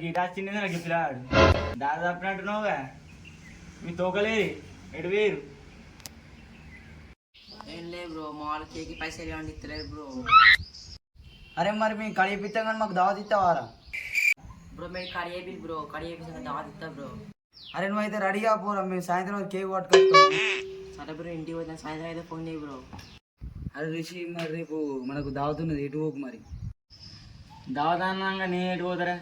Guitar చిన్నది నాకు పిల్లాడు దాదాపు అంటున్నావుగా మీ తోకలేదు ఎటు వేరు ఏం లేదు బ్రో మా వాళ్ళ కేకి పైసలు ఏమండి ఇస్తలేదు బ్రో. అరే మరి మేము కడిగిపిస్తాం కానీ మాకు దావత్ ఇస్తావారా? బ్రో మీరు కడి అయిపోయి బ్రో, కడి అయిపోయి దావత్ ఇస్తా బ్రో. అరే నువ్వైతే రెడీగా పోరా, మేము సాయంత్రం కేక్ పట్టుకొస్తాం. సరే బ్రో ఇంటికి పోతే సాయంత్రం అయితే ఫోన్ చేయి బ్రో. అరే రిషి మరి రేపు మనకు దావత్ ఉన్నది, ఎటు పోకు మరి. దావదానంగా నేను ఎటు పోతారా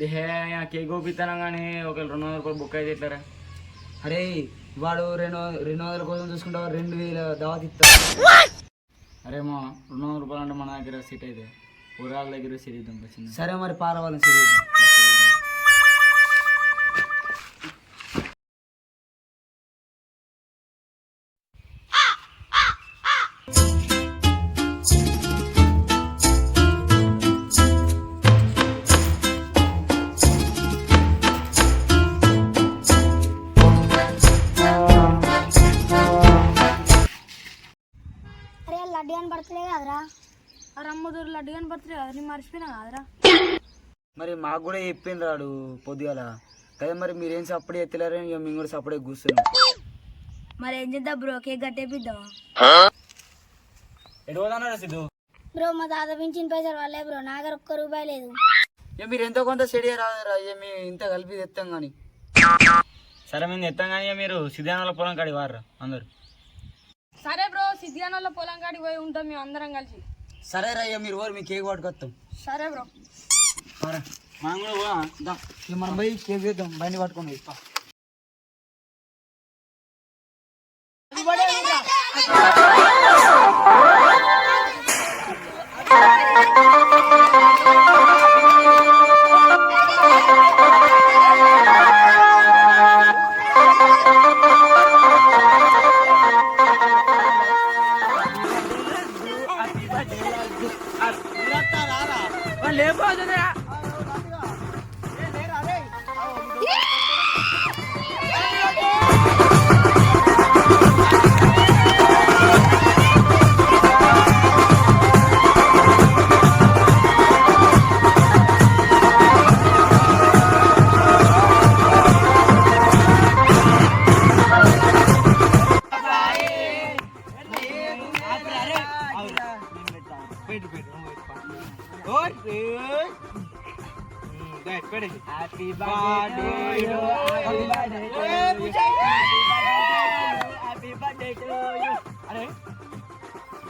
దేహే కేక్ కోపిస్తాను కానీ ఒక 200 రూపాయలు బుక్ అయితే ఎట్లారా? అరే వాడు 200 కోసం చూసుకుంటా 2000 దావత్ ఇస్తా. అరే మా 200 రూపాయలు అంటే మన దగ్గర సెట్ అయితే ఊరాల దగ్గర సెట్ ఇద్దాం. సరే మరి పారవాలని సరే. లడ్డు అని పడతలే కదరా, రమ్మదూరు లడ్డు అని పడతలే కదా, నేను మర్చిపోయినా కదరా. మరి మాకు కూడా చెప్పిండు రాడు పొద్దుగాల కదా. మరి మీరేం సప్పుడు ఎత్తలేరు, ఇక మేము కూడా సప్పుడే కూర్చున్నాం. మరి ఏం చేద్దాం బ్రో, కేక్ కట్టేపిద్దామా? ఎటు పోతాను సిద్ధు? బ్రో మా తాత పెంచిన పైసలు వాళ్ళే బ్రో, నా దగ్గర ₹1 లేదు. ఇక మీరు ఎంతో కొంత సెడియా రాదురా, ఇక మేము ఇంత కలిపి తెస్తాం కానీ. సరే మేము తెస్తాం కానీ మీరు సిద్ధానాల పొలం కాడి వారు అందరు. సరే బ్రో, సిద్ధియానాల్లో పొలం కాడికి పోయి ఉంటాం మేము అందరం కలిసి. సరే రా, ఇక మీరు మీ కేక్ పట్టుకొస్తాం. సరే బ్రో. మనం కూడా పోదాం. ఇక మనం పోయి కేక్ తెద్దాం, బండి పట్టుకోండి.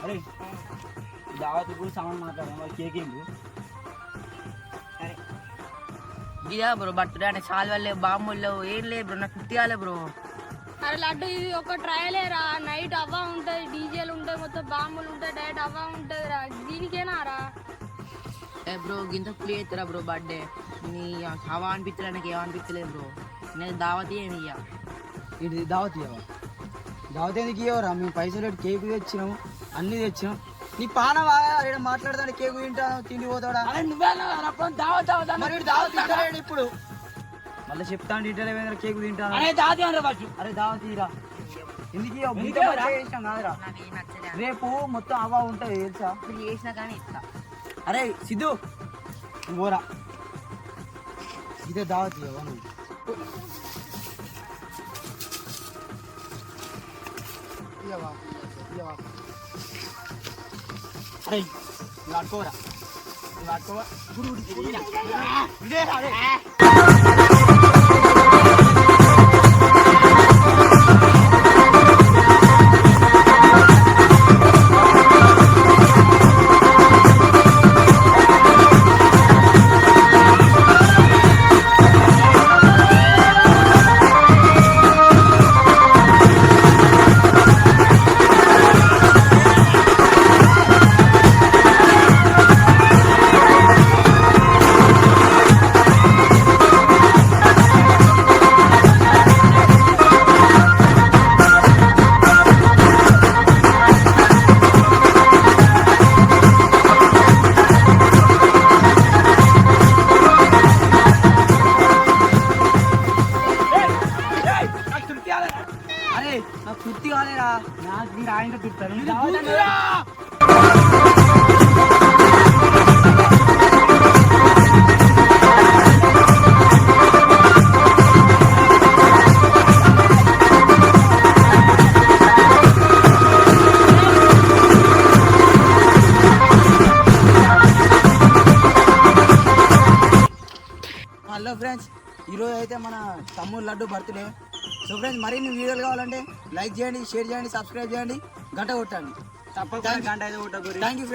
అరే దావత్ కూడా సామాన్ మాట్లాడాం, వాళ్ళు కేక్ ఏంటి? ఇదా బ్రో బర్త్డే అంటే చాలా వాళ్ళే బాంబులు ఏం లేదు బ్రో, నాకు కుట్టియాలే బ్రో. అరే లడ్డు ఇది ఒక ట్రయలేరా, నైట్ అవ్వ ఉంటుంది, డీజేలు ఉంటాయి, మొత్తం బాంబులు ఉంటాయి, డైరెక్ట్ అవ్వ ఉంటుంది రా, దీనికేనా రా? ఏ బ్రో గింత ప్లే అవుతారా బ్రో బర్త్డే, నీ హవా అనిపించలే, నాకు ఏమనిపించలేదు బ్రో. నేను దావత్ ఏమి ఇయ్యా. ఇది దావత్ ఇవ్వవా? దావత్ ఎందుకు ఇవ్వరా? మేము పైసలు పెట్టి కేక్ తెచ్చినాము, అన్నీ తెచ్చినాం. నీ పానవా మాట్లాడదాని కేక్ తింటాను, తిండి పోతాడా? ఇప్పుడు మళ్ళీ చెప్తాను ఇంటర్ కేక్ తింటాను. అరే దావత్ ఇరా, ఎందుకు చేసినాం కాదురా. రేపు మొత్తం అవా ఉంటుంది తెలుసా, చేసినా కానీ ఇస్తా. అరే సిద్ధు పోరా, ఇదే దావత్ ఇవ్వవా నువ్వు? అరే నువ్వు ఆడుకోరా, నువ్వు ఆడుకోవా. నాకు తృప్తి కాలేరా, నాకు మీరు ఆయన తిడతారు. హలో ఫ్రెండ్స్, ఈరోజు అయితే మన తమ్ముడు లడ్డు బర్త్డే. సో ఫ్రెండ్స్, మరిన్ని వీడియోలు కావాలంటే లైక్ చేయండి, షేర్ చేయండి, సబ్స్క్రైబ్ చేయండి, గంట కొట్టండి. తప్పకుండా గంట అయితే కొట్టకూరి. Thank you.